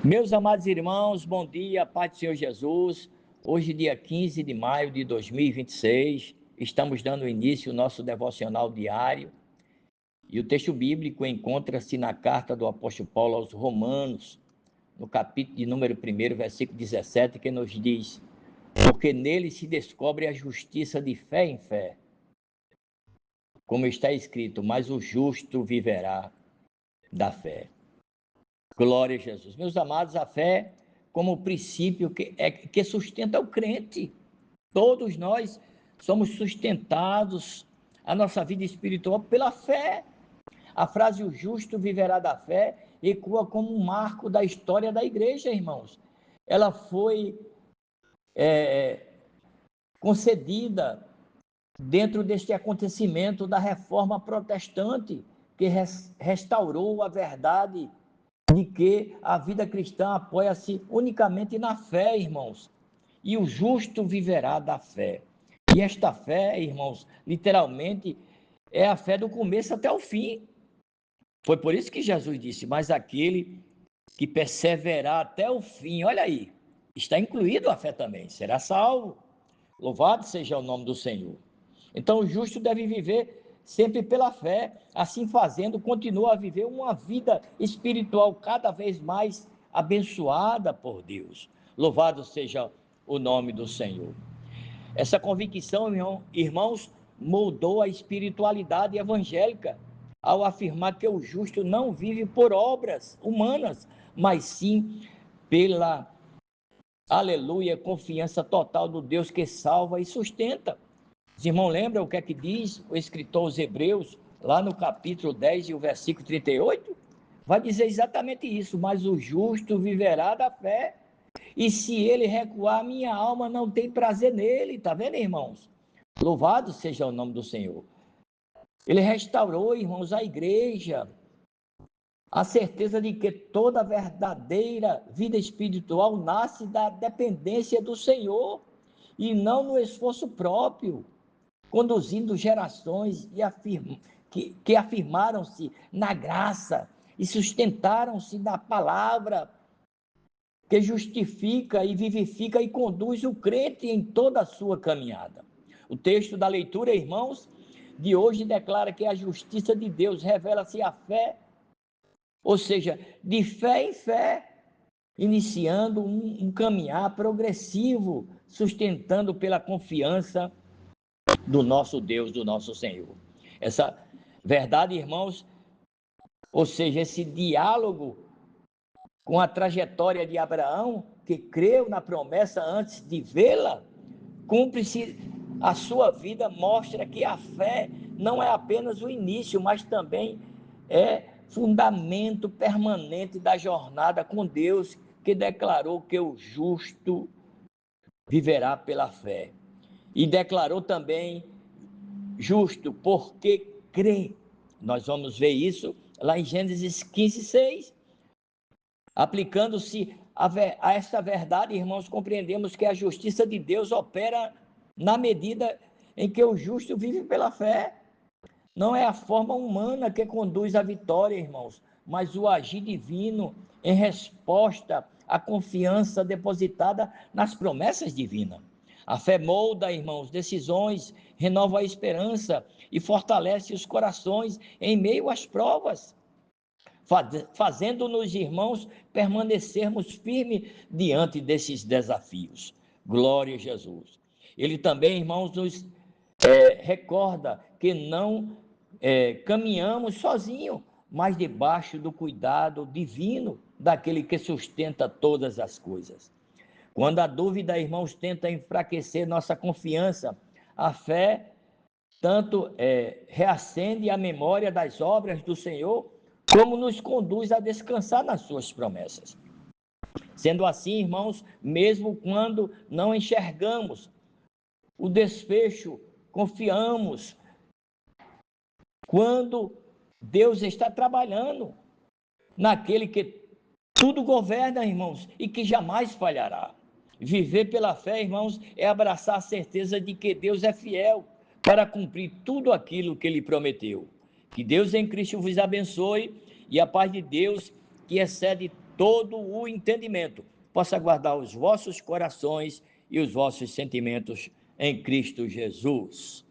Meus amados irmãos, bom dia, paz do Senhor Jesus. Hoje, dia 15 de maio de 2026, estamos dando início ao nosso devocional diário. E o texto bíblico encontra-se na carta do apóstolo Paulo aos Romanos, no capítulo de número 1, versículo 17, que nos diz: porque nele se descobre a justiça de fé em fé, como está escrito, mas o justo viverá da fé. Glória a Jesus. Meus amados, a fé como princípio que sustenta o crente. Todos nós somos sustentados, a nossa vida espiritual, pela fé. A frase "o justo viverá da fé" ecoa como um marco da história da igreja, irmãos. Ela foi concedida dentro deste acontecimento da reforma protestante, que restaurou a verdade de que a vida cristã apoia-se unicamente na fé, irmãos. E o justo viverá da fé. E esta fé, irmãos, literalmente, é a fé do começo até o fim. Foi por isso que Jesus disse: mas aquele que perseverar até o fim, olha aí, está incluído a fé também, será salvo. Louvado seja o nome do Senhor. Então o justo deve viver sempre pela fé, assim fazendo, continua a viver uma vida espiritual cada vez mais abençoada por Deus. Louvado seja o nome do Senhor. Essa convicção, irmãos, moldou a espiritualidade evangélica, ao afirmar que o justo não vive por obras humanas, mas sim pela, aleluia, confiança total no Deus que salva e sustenta. Os irmãos lembram o que é que diz o escritor aos Hebreus, lá no capítulo 10 e o versículo 38? Vai dizer exatamente isso: mas o justo viverá da fé, e se ele recuar, minha alma não tem prazer nele. Está vendo, irmãos? Louvado seja o nome do Senhor. Ele restaurou, irmãos, a igreja, a certeza de que toda verdadeira vida espiritual nasce da dependência do Senhor, e não no esforço próprio, conduzindo gerações que afirmaram-se na graça e sustentaram-se na palavra que justifica e vivifica e conduz o crente em toda a sua caminhada. O texto da leitura, irmãos, de hoje declara que a justiça de Deus revela-se a fé, ou seja, de fé em fé, iniciando um caminhar progressivo, sustentando pela confiança do nosso Deus, do nosso Senhor. Essa verdade, irmãos, ou seja, esse diálogo com a trajetória de Abraão, que creu na promessa antes de vê-la, cumpre-se a sua vida, mostra que a fé não é apenas o início, mas também é fundamento permanente da jornada com Deus, que declarou que o justo viverá pela fé. E declarou também justo porque crê. Nós vamos ver isso lá em Gênesis 15, 6. Aplicando-se a esta verdade, irmãos, compreendemos que a justiça de Deus opera na medida em que o justo vive pela fé. Não é a forma humana que conduz à vitória, irmãos, mas o agir divino em resposta à confiança depositada nas promessas divinas. A fé molda, irmãos, decisões, renova a esperança e fortalece os corações em meio às provas, fazendo-nos, irmãos, permanecermos firmes diante desses desafios. Glória a Jesus. Ele também, irmãos, nos recorda que não caminhamos sozinhos, mas debaixo do cuidado divino daquele que sustenta todas as coisas. Quando a dúvida, irmãos, tenta enfraquecer nossa confiança, a fé tanto reacende a memória das obras do Senhor, como nos conduz a descansar nas suas promessas. Sendo assim, irmãos, mesmo quando não enxergamos o desfecho, confiamos quando Deus está trabalhando naquele que tudo governa, irmãos, e que jamais falhará. Viver pela fé, irmãos, é abraçar a certeza de que Deus é fiel para cumprir tudo aquilo que Ele prometeu. Que Deus em Cristo vos abençoe, e a paz de Deus, que excede todo o entendimento, possa guardar os vossos corações e os vossos sentimentos em Cristo Jesus.